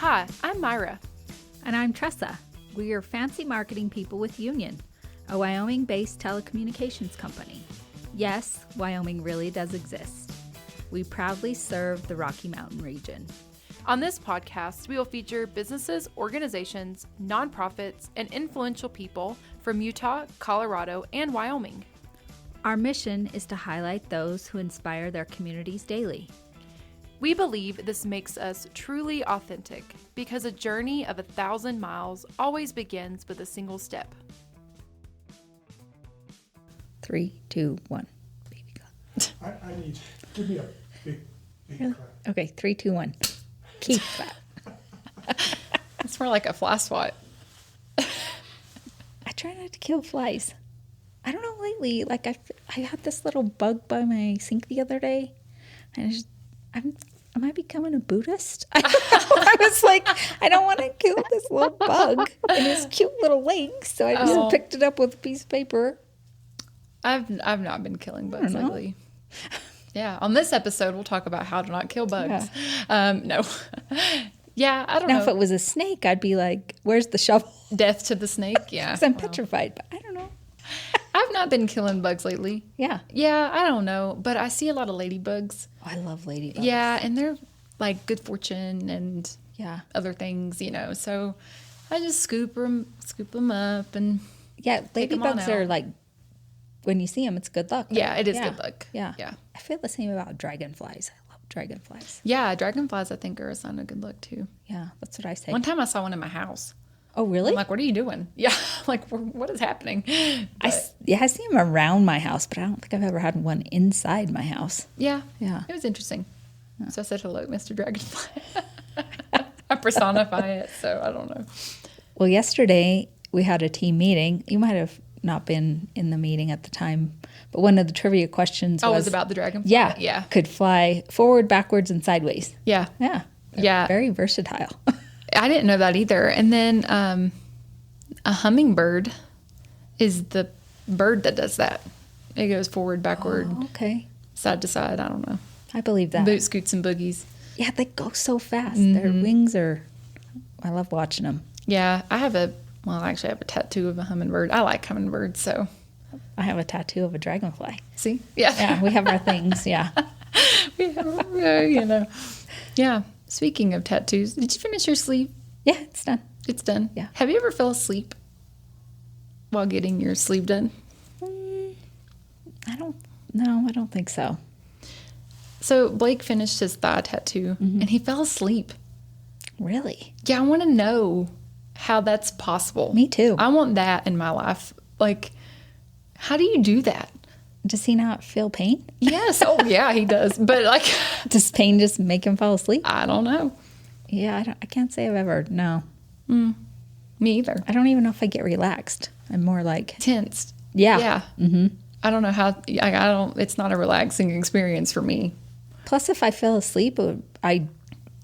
Hi, I'm Myra. And I'm Tressa. We are fancy marketing people with Union, a Wyoming-based telecommunications company. Yes, Wyoming really does exist. We proudly serve the Rocky Mountain region. On this podcast, we will feature businesses, organizations, nonprofits, and influential people from Utah, Colorado, and Wyoming. Our mission is to highlight those who inspire their communities daily. We believe this makes us truly authentic because a journey of 1,000 miles always begins with a single step. 3, 2, 1. Baby clap. Give me a big clap. Okay, 3, 2, 1. Keep that. It's more like a fly swat. I try not to kill flies. I don't know lately. Like I had this little bug by my sink the other day, and am I becoming a Buddhist? I don't know. I was like, I don't want to kill this little bug and his cute little legs, so I just picked it up with a piece of paper. I've not been killing bugs lately. Yeah, on this episode, we'll talk about how to not kill bugs. Yeah. No. Yeah, I don't know. Now, if it was a snake, I'd be like, where's the shovel? Death to the snake, yeah. Because I'm petrified, but I don't know. I've not been killing bugs lately. Yeah. Yeah, I don't know, but I see a lot of ladybugs. Oh, I love ladybugs. Yeah, and they're like good fortune and Yeah. other things, so I just scoop them up and Yeah, take 'em on ladybugs are out. like, when you see them, it's good luck. Yeah, it is Yeah. good luck. Yeah. Yeah. I feel the same about dragonflies. I love dragonflies. Yeah, dragonflies I think are a sign of good luck too. Yeah, that's what I say. One time I saw one in my house. Oh, really? I'm like, what are you doing? Yeah, like what is happening? I see them around my house, but I don't think I've ever had one inside my house. Yeah. Yeah. It was interesting. So I said, hello, Mr. Dragonfly. I personify it, so I don't know. Well, yesterday we had a team meeting. You might have not been in the meeting at the time, but one of the trivia questions Oh, it was was about the dragonfly? Yeah. Yeah. Could fly forward, backwards, and sideways. Yeah. Yeah. They're Yeah. very versatile. I didn't know that either. And then a hummingbird is the bird that does that. It goes forward, backward, Oh, okay. side to side. I don't know. I believe that. Boot scoots and boogies. Yeah, they go so fast. Mm-hmm. Their wings are, I love watching them. Yeah, I actually have a tattoo of a hummingbird. I like hummingbirds, so. I have a tattoo of a dragonfly. See? Yeah. Yeah, we have our things. Yeah. Yeah. Speaking of tattoos, did you finish your sleeve? Yeah, it's done. It's done? Yeah. Have you ever fell asleep while getting your sleeve done? I don't think so. So Blake finished his thigh tattoo and he fell asleep. Really? Yeah, I want to know how that's possible. Me too. I want that in my life. Like, how do you do that? Does he not feel pain? Yes. Oh, yeah, he does. But, like, Does pain just make him fall asleep? I don't know. Yeah, I can't say I've ever. No. Me either. I don't even know if I get relaxed. I'm more like, Tensed. yeah. Yeah. Mm-hmm. I don't know how. I don't. It's not a relaxing experience for me. Plus, if I fell asleep, I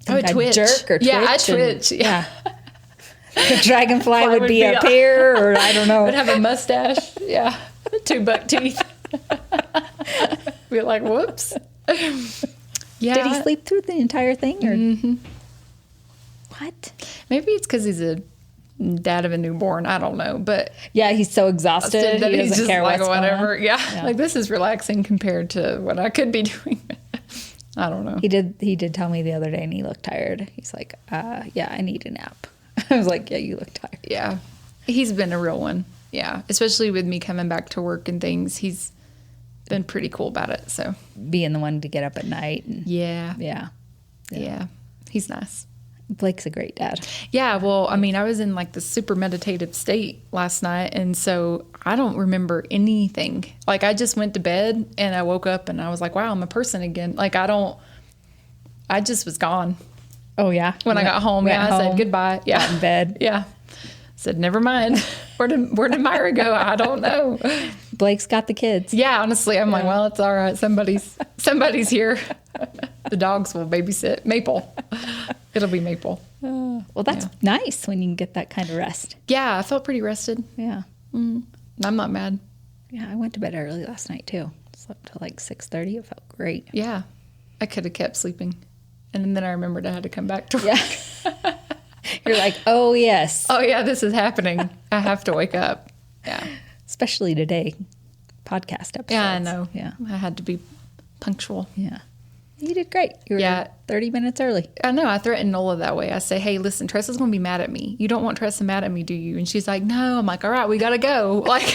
would twitch. jerk or twitch. Yeah, I twitch. Yeah. The dragonfly would be up here, or I don't know. Would have a mustache. Yeah. 2 buck teeth. Be like, whoops. Yeah. Did he sleep through the entire thing? Or what? Maybe it's because he's a dad of a newborn. I don't know, but Yeah, he's so exhausted. that He he's doesn't just care like what's whatever. going on. Yeah. Like this is relaxing compared to what I could be doing. I don't know. He did tell me the other day, and he looked tired. He's like, yeah, I need a nap. I was like, yeah, you look tired. Yeah. He's been a real one. Yeah. Especially with me coming back to work and things. He's been pretty cool about it. So Being the one to get up at night. And, yeah. yeah. He's nice. Blake's a great dad. Yeah, well, I mean, I was in like the super meditative state last night, and so I don't remember anything. Like, I just went to bed, and I woke up, and I was like, wow, I'm a person again. Like, I just was gone. Oh, yeah? When I got home, I said goodbye. Yeah. Got in bed. Yeah. Said, never mind. Where did Myra go? I don't know. Blake's got the kids. Yeah, honestly, I'm like, well, it's all right. Somebody's here. The dogs will babysit Maple. It'll be Maple. Well, that's nice when you can get that kind of rest. Yeah, I felt pretty rested. Yeah. I'm not mad. Yeah, I went to bed early last night, too. Slept till like 6:30. It felt great. Yeah. I could have kept sleeping. And then I remembered I had to come back to work. Yeah. You're like, oh, yes. Oh, yeah, this is happening. I have to wake up. Yeah. Especially today, podcast episodes. Yeah, I know. Yeah. I had to be punctual. Yeah. You did great. You were Yeah. 30 minutes early. I know. I threaten Nola that way. I say, hey, listen, Tressa's going to be mad at me. You don't want Tressa mad at me, do you? And she's like, no. I'm like, all right, we got to go. Like,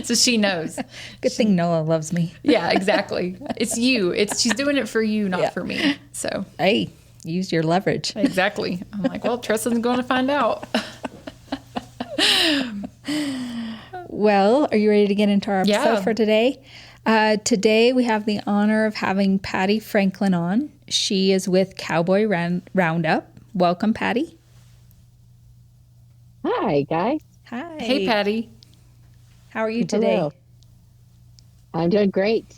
so she knows. Good thing Noah loves me. Yeah, exactly. It's you. She's doing it for you, not for me. So, Hey, use your leverage. exactly. I'm like, well, Tressa's going to find out. Well, are you ready to get into our episode Yeah. for today? Today we have the honor of having Patty Franklin on. She is with Cowboy Roundup. Welcome, Patty. Hi, guys. Hi. Hey, Patty. How are you today? Hello. I'm doing great.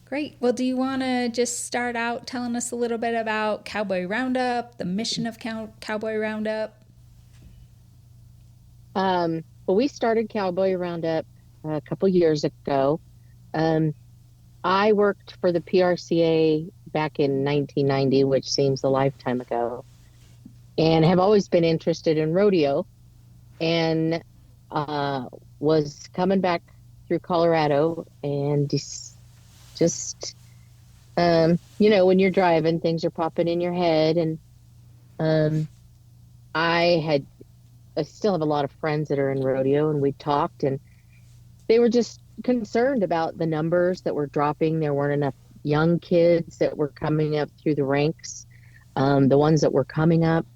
Great. Well, do you want to just start out telling us a little bit about Cowboy Roundup, the mission of Cowboy Roundup? Well, we started Cowboy Roundup a couple years ago. I worked for the PRCA back in 1990, which seems a lifetime ago, and have always been interested in rodeo, and was coming back through Colorado and just when you're driving, things are popping in your head, and I still have a lot of friends that are in rodeo, and we talked, and they were just concerned about the numbers that were dropping. There weren't enough young kids that were coming up through the ranks. The ones that were coming up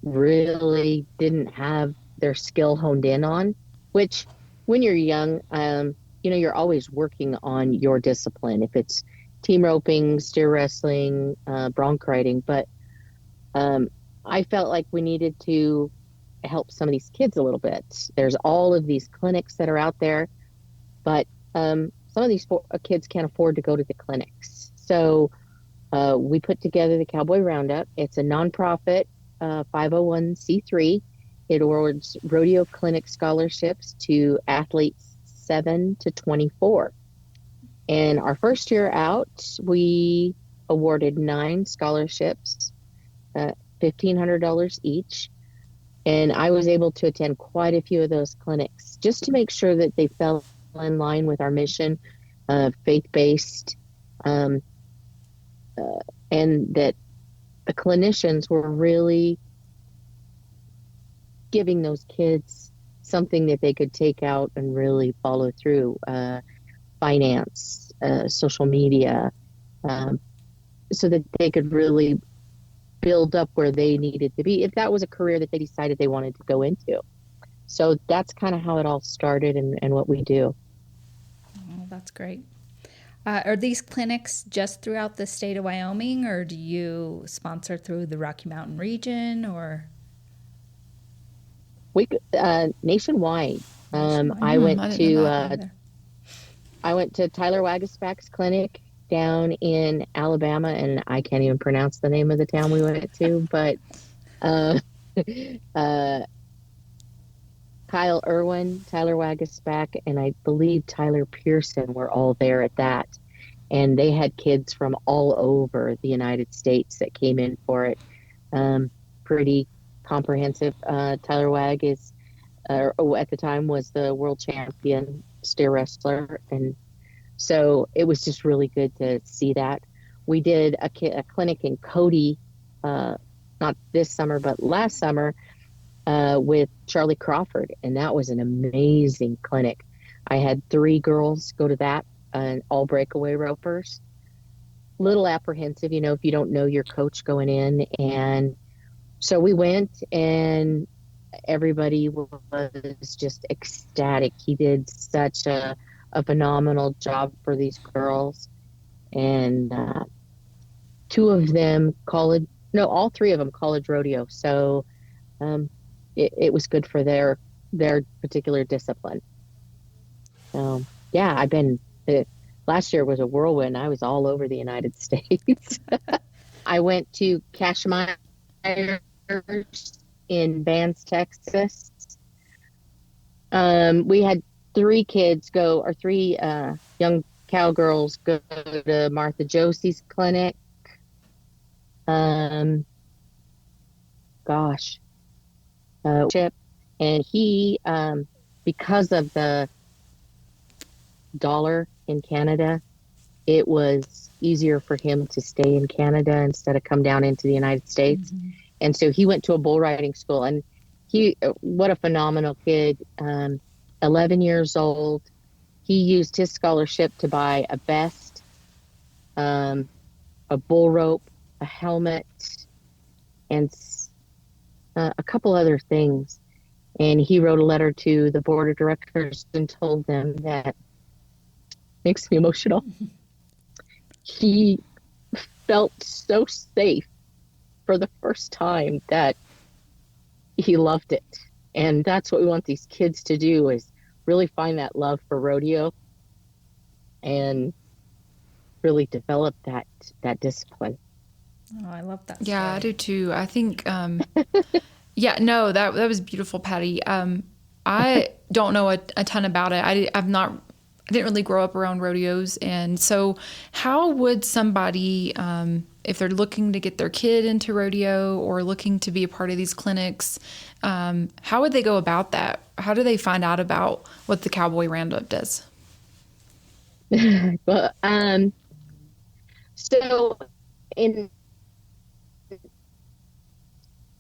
really didn't have their skill honed in on, which when you're young, you're always working on your discipline. If it's team roping, steer wrestling, bronc riding, but I felt like we needed to help some of these kids a little bit. There's all of these clinics that are out there, but some of these kids can't afford to go to the clinics. So we put together the Cowboy Roundup. It's a nonprofit 501c3. It awards rodeo clinic scholarships to athletes 7 to 24. And our first year out, we awarded 9 scholarships, $1,500 each. And I was able to attend quite a few of those clinics just to make sure that they fell in line with our mission, faith-based, and that the clinicians were really giving those kids something that they could take out and really follow through, finance, social media, so that they could really build up where they needed to be if that was a career that they decided they wanted to go into. So that's kind of how it all started and what we do. Oh, that's great. Are these clinics just throughout the state of Wyoming, or do you sponsor through the Rocky Mountain region, or? We nationwide. I I went didn't to know that either. I went to Tyler Wagasback's clinic down in Alabama, and I can't even pronounce the name of the town we went to, but Kyle Irwin, Tyler Wagasback, and I believe Tyler Pearson were all there at that. And they had kids from all over the United States that came in for it. Pretty comprehensive. Tyler Wag at the time was the world champion steer wrestler, and so it was just really good to see that. We did a clinic in Cody, not this summer, but last summer, with Charlie Crawford, and that was an amazing clinic. I had 3 girls go to that, and all breakaway ropers. Little apprehensive, if you don't know your coach going in, and so we went, and everybody was just ecstatic. He did such a phenomenal job for these girls, and 2 of them all 3 of them college rodeo. So it was good for their particular discipline. Yeah, last year was a whirlwind. I was all over the United States. I went to Cashmire in Vance, Texas. We had 3 young cowgirls go to Martha Josie's clinic. Um, gosh, ship, and he, because of the dollar in Canada, it was easier for him to stay in Canada instead of come down into the United States. And so he went to a bull riding school, and what a phenomenal kid. 11 years old. He used his scholarship to buy a vest, um, a bull rope, a helmet, and a couple other things. And he wrote a letter to the board of directors and told them that makes me emotional. He felt so safe for the first time that he loved it. And that's what we want these kids to do, is really find that love for rodeo and really develop that discipline. Oh, I love that. Yeah, I story. do too. I think, yeah, no, that was beautiful, Patty. I don't know a ton about it. I didn't really grow up around rodeos, and so how would somebody, if they're looking to get their kid into rodeo or looking to be a part of these clinics, how would they go about that? How do they find out about what the Cowboy Roundup does? But so in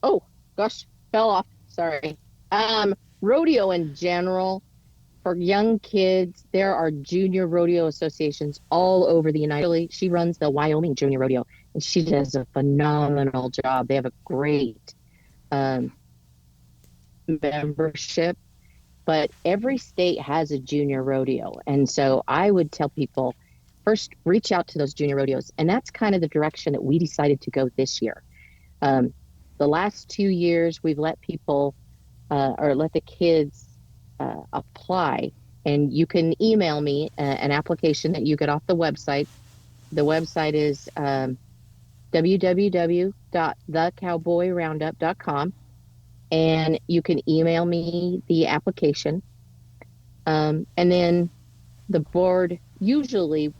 oh gosh, fell off. Sorry. Rodeo in general, for young kids, there are junior rodeo associations all over the United States. She runs the Wyoming Junior Rodeo, and she does a phenomenal job. They have a great um, membership, but every state has a junior rodeo. And so I would tell people, first reach out to those junior rodeos. And that's kind of the direction that we decided to go this year. Um, the last 2 years, we've let people or let the kids apply. And you can email me an application that you get off the website. The website is www.thecowboyroundup.com. And you can email me the application. And then the board usually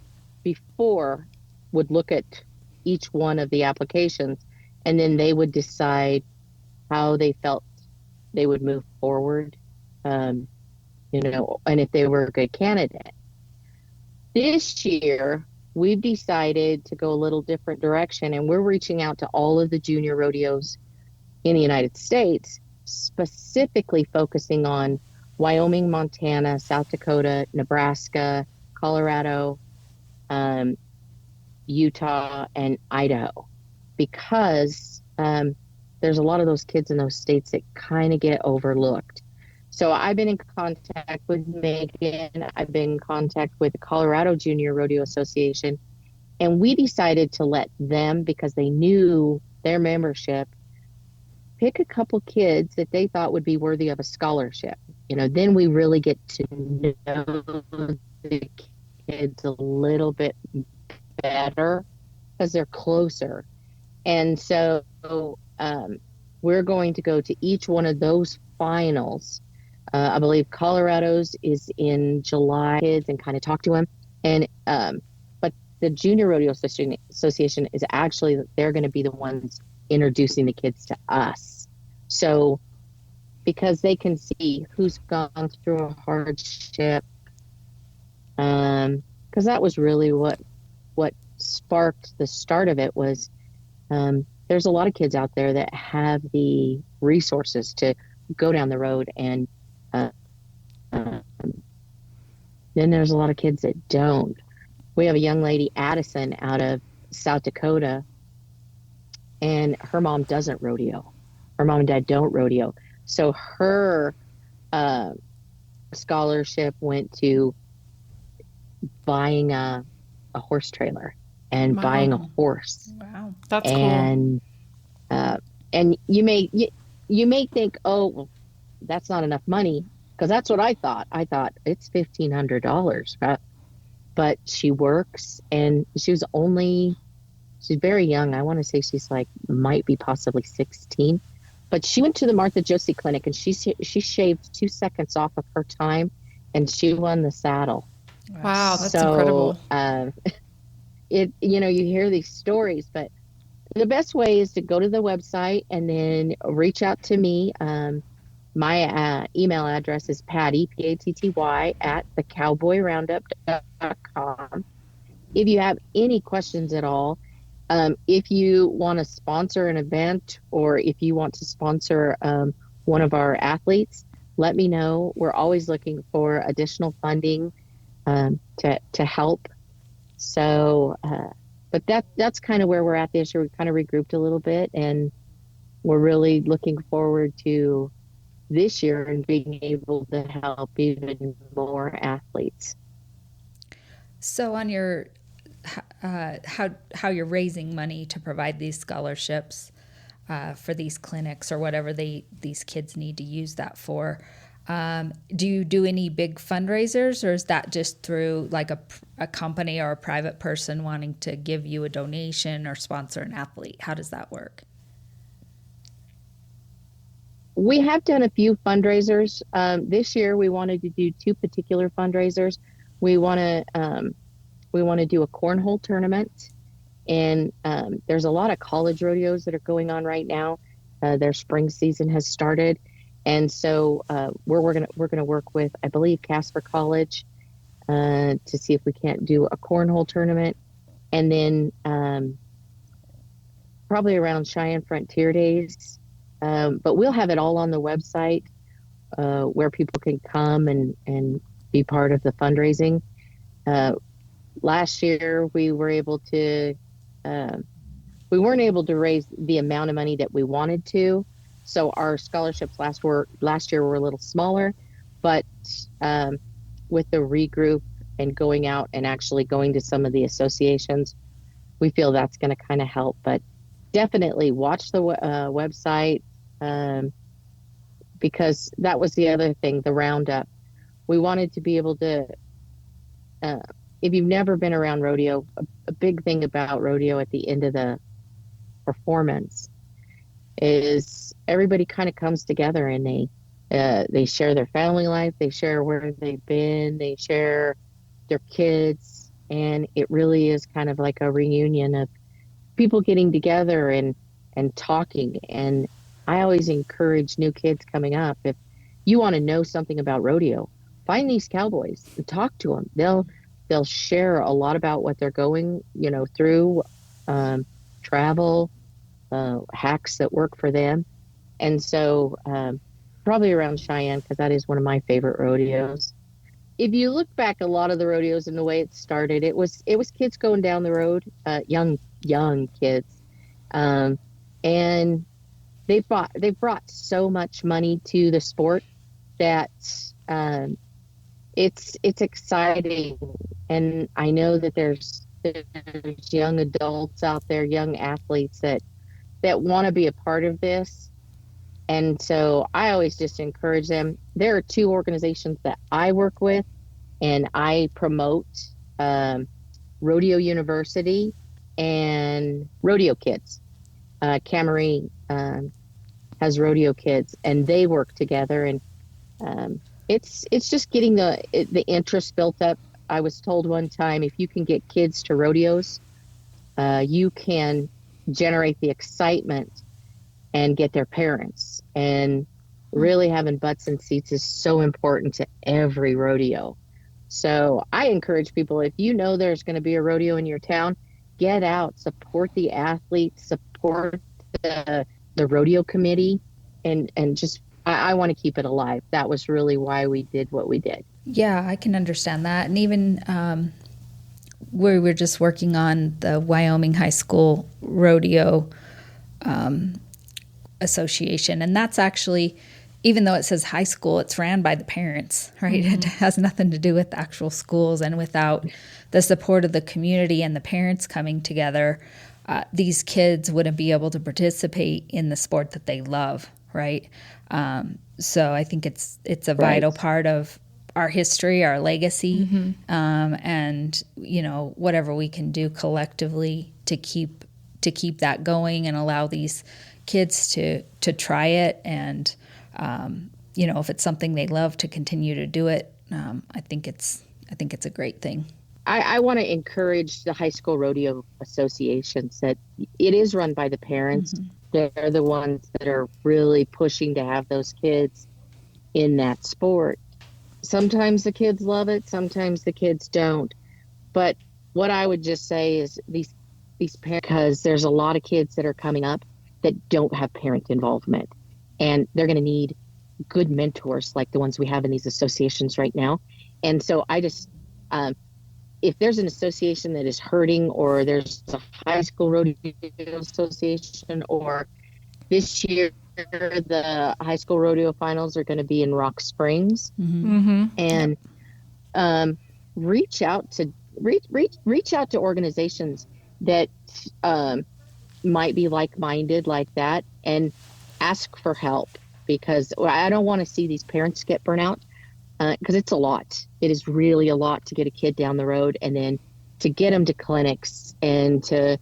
before would look at each one of the applications, and then they would decide how they felt they would move forward, um, and if they were a good candidate. This year, we've decided to go a little different direction, and we're reaching out to all of the junior rodeos in the United States, specifically focusing on Wyoming, Montana, South Dakota, Nebraska, Colorado, um, Utah, and Idaho, because there's a lot of those kids in those states that kind of get overlooked. So I've been in contact with Megan. I've been in contact with the Colorado Junior Rodeo Association, and we decided to let them, because they knew their membership, pick a couple kids that they thought would be worthy of a scholarship. Then we really get to know the kids a little bit better because they're closer. And so we're going to go to each one of those finals. I believe Colorado's is in July, kids, and kind of talk to them. And but the Junior Rodeo Association is actually, they're going to be the ones introducing the kids to us. So because they can see who's gone through a hardship, because that was really what sparked the start of it was, there's a lot of kids out there that have the resources to go down the road, and then there's a lot of kids that don't. We have a young lady, Addison, out of South Dakota, and her mom doesn't rodeo. Her mom and dad don't rodeo. So her scholarship went to buying a horse trailer and buying a Wow. horse. Wow. That's cool. And you may think, oh, well, that's not enough money, because that's what I thought. I thought it's $1,500, right? But she works, and she's very young. I want to say she's might be possibly 16, but she went to the Martha Josie Clinic, and she shaved 2 seconds off of her time, and she won the saddle. Wow, that's So incredible. you hear these stories, but The best way is to go to the website and then reach out to me. My email address is Patty, Patty, at thecowboyroundup.com. If you have any questions at all, if you want to sponsor an event or if you want to sponsor one of our athletes, let me know. We're always looking for additional funding to help. So, but that's kind of where we're at this year. We kind of regrouped a little bit, and we're really looking forward to this year and being able to help even more athletes. So on your how you're raising money to provide these scholarships for these clinics or whatever these kids need to use that for. Do you do any big fundraisers, or is that just through like a company or a private person wanting to give you a donation or sponsor an athlete? How does that work? We have done a few fundraisers. This year, we wanted to do two particular fundraisers. We want to do a cornhole tournament, and there's a lot of college rodeos that are going on right now. Their spring season has started, and so we're gonna work with, I believe, Casper College to see if we can't do a cornhole tournament, and then probably around Cheyenne Frontier Days. But we'll have it all on the website where people can come and be part of the fundraising. Last year, we weren't able to raise the amount of money that we wanted to. So our scholarships last year were a little smaller, but with the regroup and going out and actually going to some of the associations, we feel that's going to kind of help. But definitely watch the website. Because that was the other thing, the roundup. We wanted to be able to, if you've never been around rodeo, a big thing about rodeo at the end of the performance is everybody kind of comes together and they share their family life, they share where they've been, they share their kids, and it really is kind of like a reunion of people getting together and talking. And I always encourage new kids coming up, if you want to know something about rodeo, find these cowboys and talk to them. They'll share a lot about what they're going, through, travel, hacks that work for them. And so probably around Cheyenne, because that is one of my favorite rodeos. If you look back, a lot of the rodeos and the way it started, it was kids going down the road, young kids, and they've brought so much money to the sport that it's exciting. And I know that there's young adults out there, young athletes that want to be a part of this. And so I always just encourage them. There are two organizations that I work with and I promote, Rodeo University and Rodeo Kids. Cameron has Rodeo Kids, and they work together, and it's just getting the interest built up. I was told one time, if you can get kids to rodeos, you can generate the excitement and get their parents. And really having butts and seats is so important to every rodeo. So I encourage people, if you know there's going to be a rodeo in your town, get out, support the athletes, support the rodeo committee, and just I want to keep it alive. That was really why we did what we did. Yeah, I can understand that. And even we were just working on the Wyoming High School Rodeo Association, and that's actually, even though it says high school, it's ran by the parents, right? Mm-hmm. It has nothing to do with the actual schools, and without the support of the community and the parents coming together, these kids wouldn't be able to participate in the sport that they love, right? So I think it's a vital part of our history, our legacy, and whatever we can do collectively to keep that going and allow these kids to try it, and if it's something they love, to continue to do it. I think it's a great thing. I want to encourage the high school rodeo associations that it is run by the parents. Mm-hmm. They're the ones that are really pushing to have those kids in that sport. Sometimes the kids love it, sometimes the kids don't. But what I would just say is these parents, because there's a lot of kids that are coming up that don't have parent involvement, and they're going to need good mentors like the ones we have in these associations right now. And so I just, if there's an association that is hurting, or there's a high school rodeo association, or this year the high school rodeo finals are going to be in Rock Springs, Mm-hmm. Mm-hmm. and um, reach out to organizations that um, might be like-minded like that, and ask for help, because I don't want to see these parents get burnt out, because it's a lot. It is really a lot to get a kid down the road, and then to get them to clinics and to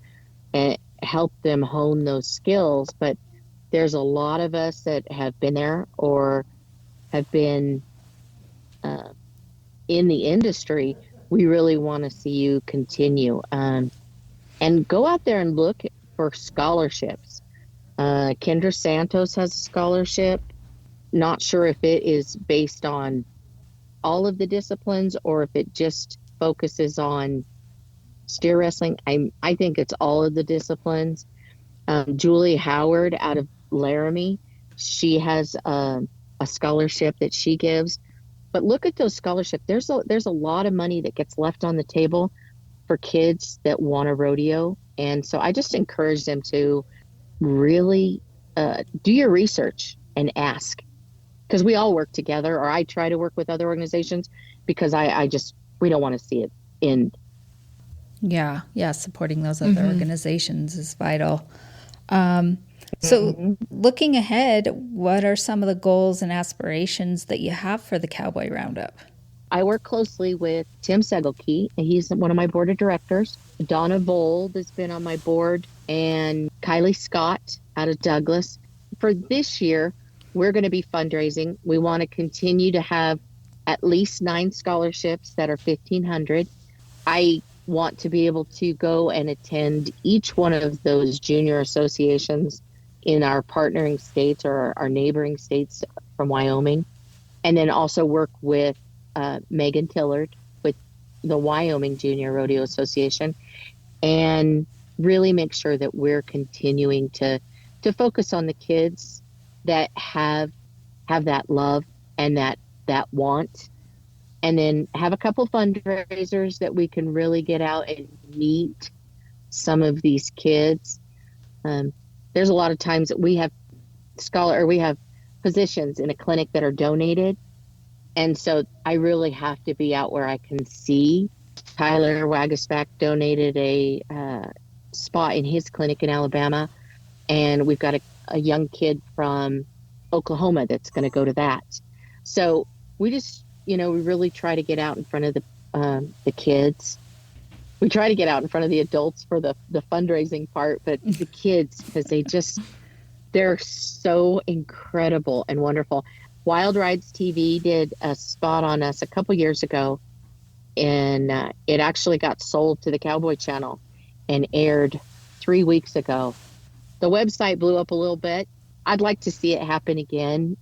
help them hone those skills. But there's a lot of us that have been there or have been uh, in the industry. We really want to see you continue, and go out there and look for scholarships. Kendra Santos has a scholarship. Not sure if it is based on all of the disciplines or if it just focuses on steer wrestling. I think it's all of the disciplines. Julie Howard out of Laramie, she has a scholarship that she gives. But look at those scholarships. There's a lot of money that gets left on the table for kids that want a rodeo, and so I just encourage them to really do your research and ask, because we all work together, or I try to work with other organizations, because I just, we don't want to see it end. Yeah, yeah, supporting those other Mm-hmm. organizations is vital. So, looking ahead, what are some of the goals and aspirations that you have for the Cowboy Roundup? I work closely with Tim Segelke. He's one of my board of directors. Donna Vold has been on my board, and Kylie Scott out of Douglas. For this year, we're going to be fundraising. We want to continue to have at least 9 scholarships that are $1,500. I want to be able to go and attend each one of those junior associations in our partnering states or our neighboring states from Wyoming, and then also work with Megan Tillard with the Wyoming Junior Rodeo Association, and really make sure that we're continuing to focus on the kids that have that love and that want, and then have a couple fundraisers that we can really get out and meet some of these kids. There's a lot of times that we have positions in a clinic that are donated, and so I really have to be out where I can see. Tyler Wagisback donated a spot in his clinic in Alabama, and we've got a young kid from Oklahoma that's going to go to that. So we just, we really try to get out in front of the kids. We try to get out in front of the adults for the fundraising part, but the kids, because they're so incredible and wonderful. Wild Rides TV did a spot on us a couple years ago, and it actually got sold to the Cowboy Channel and aired 3 weeks ago. The website blew up a little bit. I'd like to see it happen again.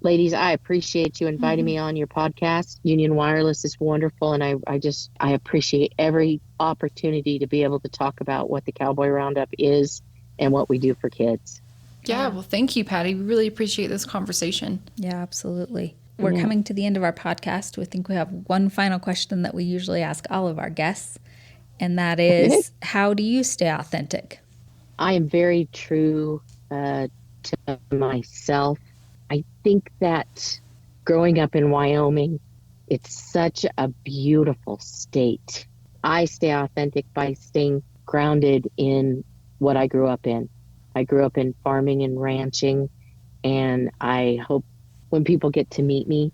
Ladies, I appreciate you inviting me on your podcast. Union Wireless is wonderful, and I appreciate every opportunity to be able to talk about what the Cowboy Roundup is and what we do for kids. Yeah, well, thank you, Patty. We really appreciate this conversation. Yeah, absolutely. We're coming to the end of our podcast. We think we have one final question that we usually ask all of our guests, and that is, how do you stay authentic? I am very true to myself. I think that growing up in Wyoming, it's such a beautiful state. I stay authentic by staying grounded in what I grew up in. I grew up in farming and ranching, and I hope when people get to meet me,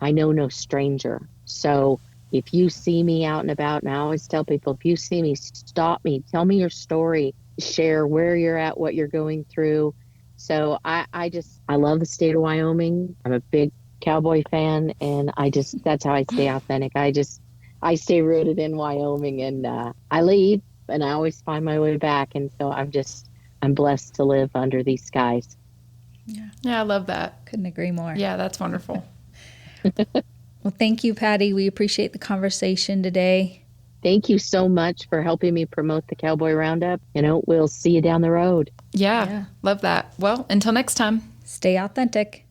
I know no stranger. So if you see me out and about, and I always tell people, if you see me, stop me, tell me your story, share where you're at, what you're going through. So I love the state of Wyoming. I'm a big Cowboy fan, and that's how I stay authentic. I just I stay rooted in Wyoming, and I leave, and I always find my way back. And so I'm blessed to live under these skies. Yeah, I love that. Couldn't agree more. Yeah, that's wonderful. Well, thank you, Patty. We appreciate the conversation today. Thank you so much for helping me promote the Cowboy Roundup. We'll see you down the road. Yeah, love that. Well, until next time. Stay authentic.